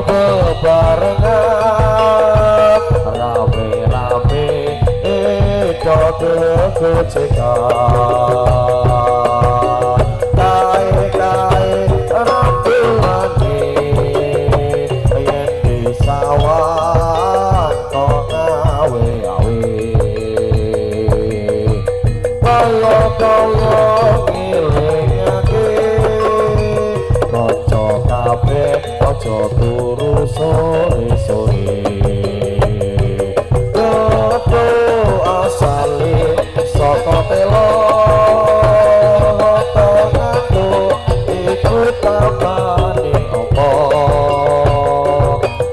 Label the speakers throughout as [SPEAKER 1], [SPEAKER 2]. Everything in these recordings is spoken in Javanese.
[SPEAKER 1] bebarengan rame-rame kegocekan kae-kae rambulane yen disawan kok ngawe-awe kaya ngilingake kanca kabeh aja turu sore-sore Keto asale saka telo tanganku iku tambane apa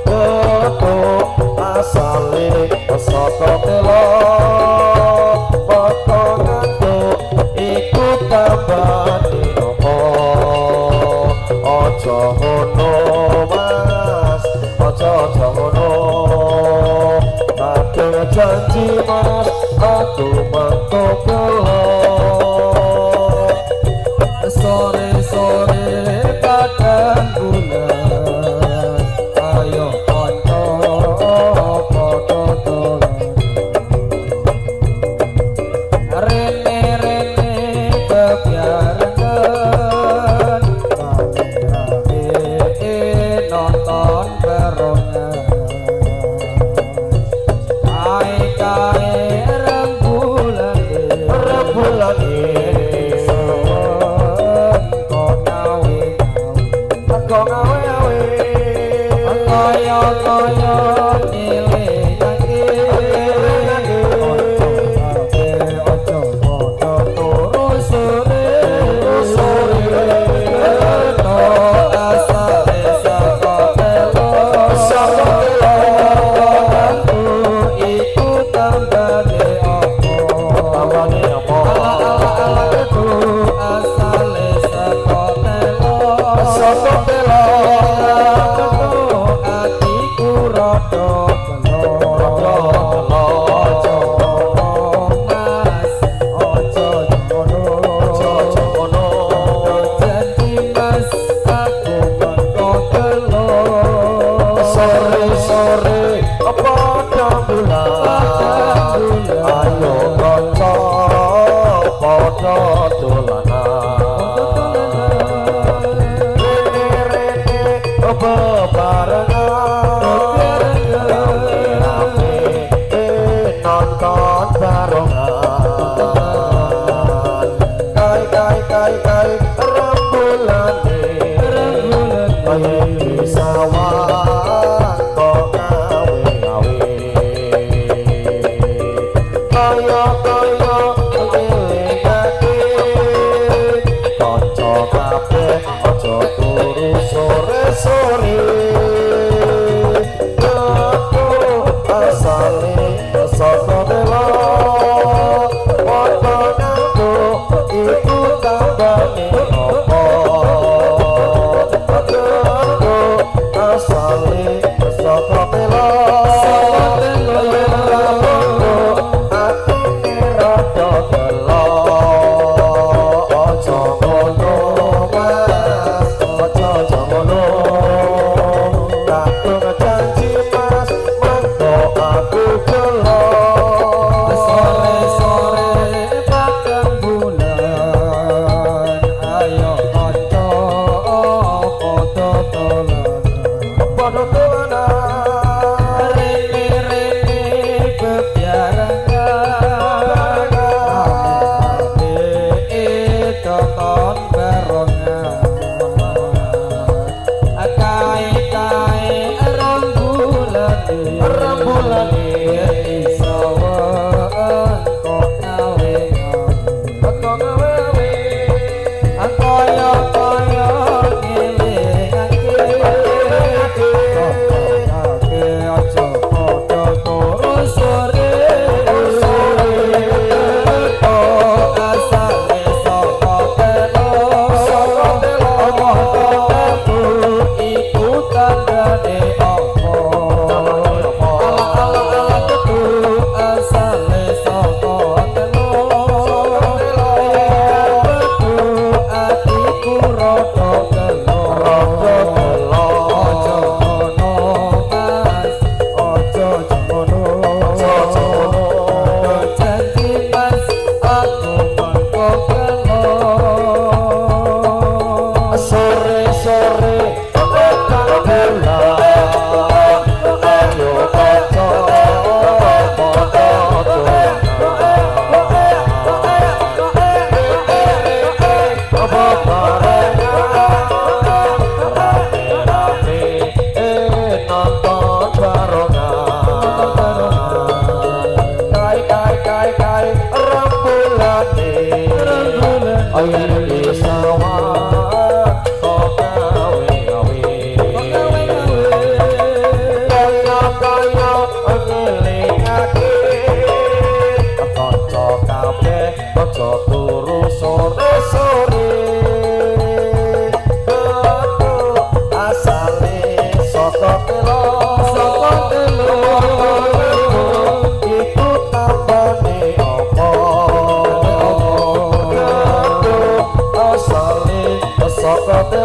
[SPEAKER 1] Keto asale saka telo tanganku iku tambane apa aja ngono mas aja ngono ada janji mas aku mantap sore-sore kadang bulan ayo kanca padha dolan rene-rene bebarengan nonton barongan kae-kae rembulan kok ngawe-awe kaya nyilingake aja padha turu sore asale saka telo iku tambane apa asale saka telo atiku rada sore padha bulan ayo kanca padha dolanan rene-rene bebarengan rame-rame nonton barongan kai rembulane yen disawan kok ngawe-ngawe kaya ngilingake kanca kabeh aja turu sore-sore aku asale saka telo potonganku iku tambane apa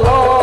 [SPEAKER 1] love.